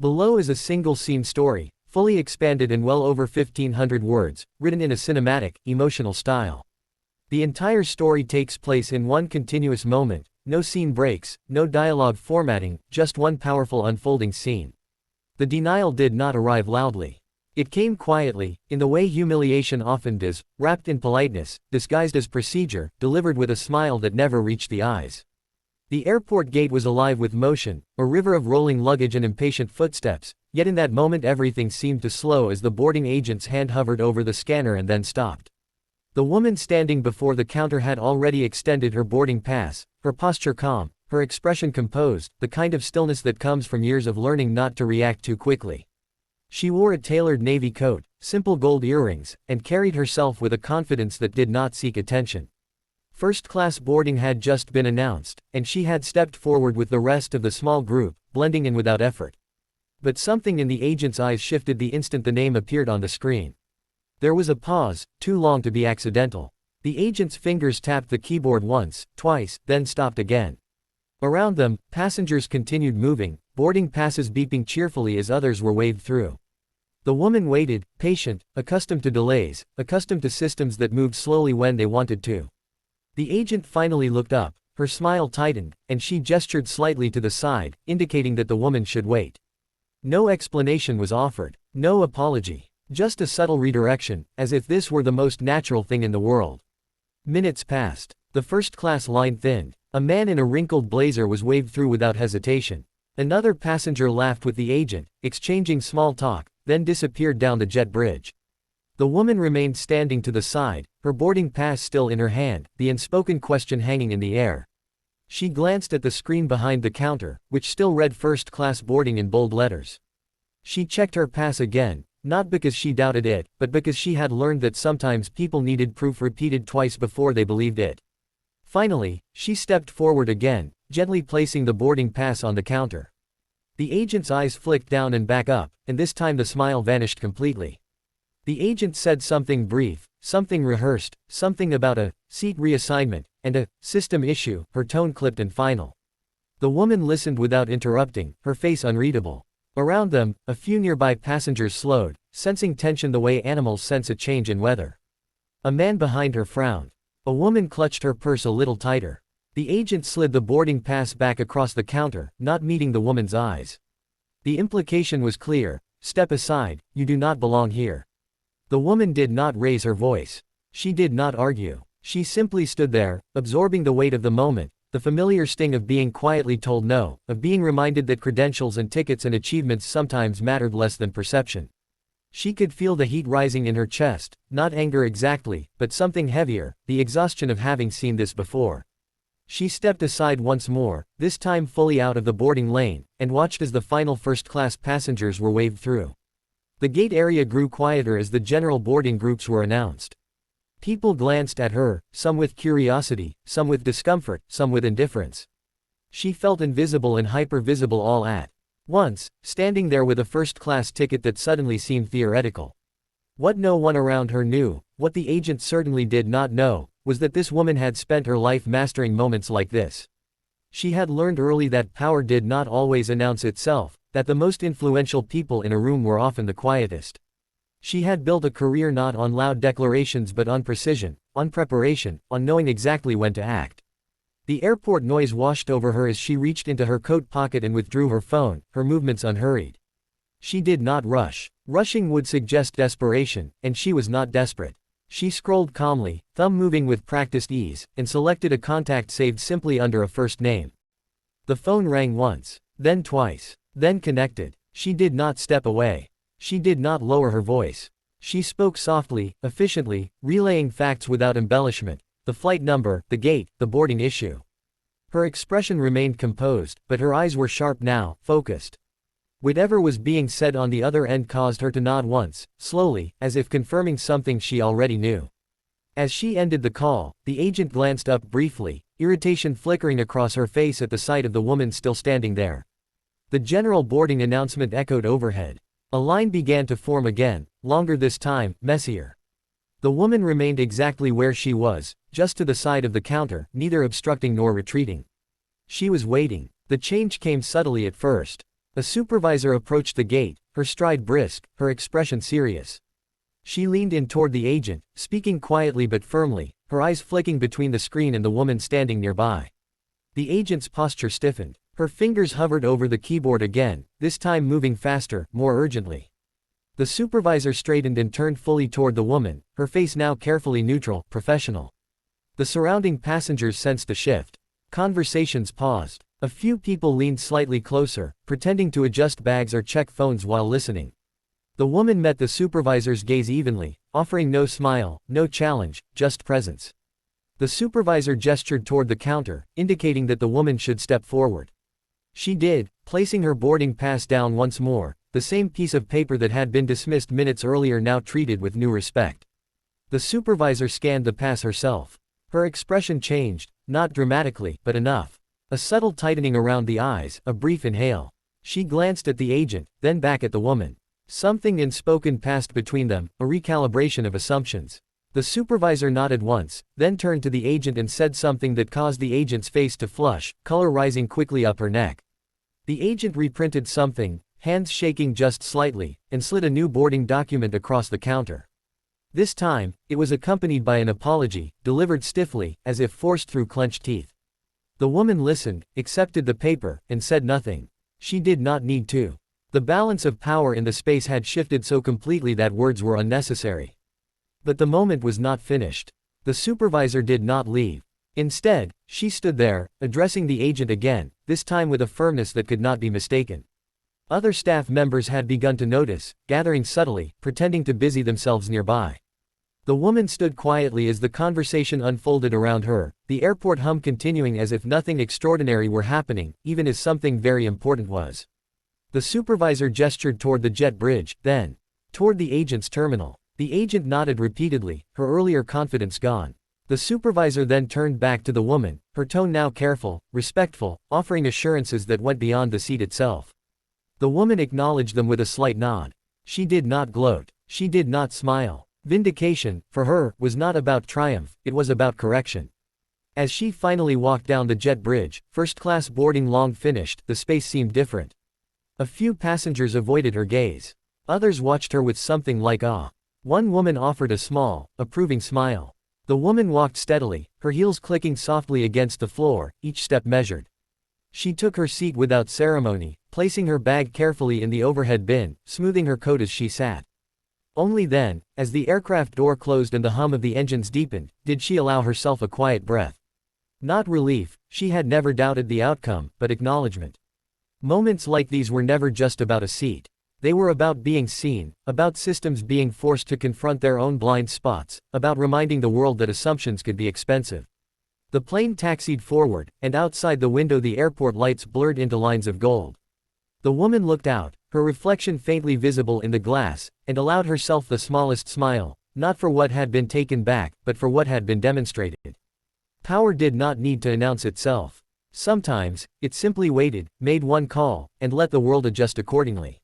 Below is a single-scene story, fully expanded in well over 1,500 words, written in a cinematic, emotional style. The entire story takes place in one continuous moment, no scene breaks, no dialogue formatting, just one powerful unfolding scene. The denial did not arrive loudly. It came quietly, in the way humiliation often does, wrapped in politeness, disguised as procedure, delivered with a smile that never reached the eyes. The airport gate was alive with motion, a river of rolling luggage and impatient footsteps, yet in that moment everything seemed to slow as the boarding agent's hand hovered over the scanner and then stopped. The woman standing before the counter had already extended her boarding pass, her posture calm, her expression composed, the kind of stillness that comes from years of learning not to react too quickly. She wore a tailored navy coat, simple gold earrings, and carried herself with a confidence that did not seek attention. First-class boarding had just been announced, and she had stepped forward with the rest of the small group, blending in without effort. But something in the agent's eyes shifted the instant the name appeared on the screen. There was a pause, too long to be accidental. The agent's fingers tapped the keyboard once, twice, then stopped again. Around them, passengers continued moving, boarding passes beeping cheerfully as others were waved through. The woman waited, patient, accustomed to delays, accustomed to systems that moved slowly when they wanted to. The agent finally looked up, her smile tightened, and she gestured slightly to the side, indicating that the woman should wait. No explanation was offered, no apology, just a subtle redirection, as if this were the most natural thing in the world. Minutes passed. The first-class line thinned. A man in a wrinkled blazer was waved through without hesitation. Another passenger laughed with the agent, exchanging small talk, then disappeared down the jet bridge. The woman remained standing to the side, her boarding pass still in her hand, the unspoken question hanging in the air. She glanced at the screen behind the counter, which still read first-class boarding in bold letters. She checked her pass again, not because she doubted it, but because she had learned that sometimes people needed proof repeated twice before they believed it. Finally, she stepped forward again, gently placing the boarding pass on the counter. The agent's eyes flicked down and back up, and this time the smile vanished completely. The agent said something brief, something rehearsed, something about a seat reassignment, and a system issue, her tone clipped and final. The woman listened without interrupting, her face unreadable. Around them, a few nearby passengers slowed, sensing tension the way animals sense a change in weather. A man behind her frowned. A woman clutched her purse a little tighter. The agent slid the boarding pass back across the counter, not meeting the woman's eyes. The implication was clear: step aside, you do not belong here. The woman did not raise her voice. She did not argue. She simply stood there, absorbing the weight of the moment, the familiar sting of being quietly told no, of being reminded that credentials and tickets and achievements sometimes mattered less than perception. She could feel the heat rising in her chest, not anger exactly, but something heavier, the exhaustion of having seen this before. She stepped aside once more, this time fully out of the boarding lane, and watched as the final first-class passengers were waved through. The gate area grew quieter as the general boarding groups were announced. People glanced at her, some with curiosity, some with discomfort, some with indifference. She felt invisible and hyper-visible all at once, standing there with a first-class ticket that suddenly seemed theoretical. What no one around her knew, what the agent certainly did not know, was that this woman had spent her life mastering moments like this. She had learned early that power did not always announce itself, that the most influential people in a room were often the quietest. She had built a career not on loud declarations but on precision, on preparation, on knowing exactly when to act. The airport noise washed over her as she reached into her coat pocket and withdrew her phone, her movements unhurried. She did not rush. Rushing would suggest desperation, and she was not desperate. She scrolled calmly, thumb moving with practiced ease, and selected a contact saved simply under a first name. The phone rang once, then twice, then connected. She did not step away. She did not lower her voice. She spoke softly, efficiently, relaying facts without embellishment: the flight number, the gate, the boarding issue. Her expression remained composed, but her eyes were sharp now, focused. Whatever was being said on the other end caused her to nod once, slowly, as if confirming something she already knew. As she ended the call, the agent glanced up briefly, irritation flickering across her face at the sight of the woman still standing there. The general boarding announcement echoed overhead. A line began to form again, longer this time, messier. The woman remained exactly where she was, just to the side of the counter, neither obstructing nor retreating. She was waiting. The change came subtly at first. A supervisor approached the gate, her stride brisk, her expression serious. She leaned in toward the agent, speaking quietly but firmly, her eyes flicking between the screen and the woman standing nearby. The agent's posture stiffened. Her fingers hovered over the keyboard again, this time moving faster, more urgently. The supervisor straightened and turned fully toward the woman, her face now carefully neutral, professional. The surrounding passengers sensed a shift. Conversations paused. A few people leaned slightly closer, pretending to adjust bags or check phones while listening. The woman met the supervisor's gaze evenly, offering no smile, no challenge, just presence. The supervisor gestured toward the counter, indicating that the woman should step forward. She did, placing her boarding pass down once more, the same piece of paper that had been dismissed minutes earlier now treated with new respect. The supervisor scanned the pass herself. Her expression changed, not dramatically, but enough. A subtle tightening around the eyes, a brief inhale. She glanced at the agent, then back at the woman. Something unspoken passed between them, a recalibration of assumptions. The supervisor nodded once, then turned to the agent and said something that caused the agent's face to flush, color rising quickly up her neck. The agent reprinted something, hands shaking just slightly, and slid a new boarding document across the counter. This time, it was accompanied by an apology, delivered stiffly, as if forced through clenched teeth. The woman listened, accepted the paper, and said nothing. She did not need to. The balance of power in the space had shifted so completely that words were unnecessary. But the moment was not finished. The supervisor did not leave. Instead, she stood there, addressing the agent again, this time with a firmness that could not be mistaken. Other staff members had begun to notice, gathering subtly, pretending to busy themselves nearby. The woman stood quietly as the conversation unfolded around her, the airport hum continuing as if nothing extraordinary were happening, even as something very important was. The supervisor gestured toward the jet bridge, then toward the agent's terminal. The agent nodded repeatedly, her earlier confidence gone. The supervisor then turned back to the woman, her tone now careful, respectful, offering assurances that went beyond the seat itself. The woman acknowledged them with a slight nod. She did not gloat. She did not smile. Vindication, for her, was not about triumph, it was about correction. As she finally walked down the jet bridge, first-class boarding long finished, the space seemed different. A few passengers avoided her gaze. Others watched her with something like awe. One woman offered a small, approving smile. The woman walked steadily, her heels clicking softly against the floor, each step measured. She took her seat without ceremony, placing her bag carefully in the overhead bin, smoothing her coat as she sat. Only then, as the aircraft door closed and the hum of the engines deepened, did she allow herself a quiet breath. Not relief, she had never doubted the outcome, but acknowledgement. Moments like these were never just about a seat. They were about being seen, about systems being forced to confront their own blind spots, about reminding the world that assumptions could be expensive. The plane taxied forward, and outside the window the airport lights blurred into lines of gold. The woman looked out, her reflection faintly visible in the glass, and allowed herself the smallest smile, not for what had been taken back, but for what had been demonstrated. Power did not need to announce itself. Sometimes, it simply waited, made one call, and let the world adjust accordingly.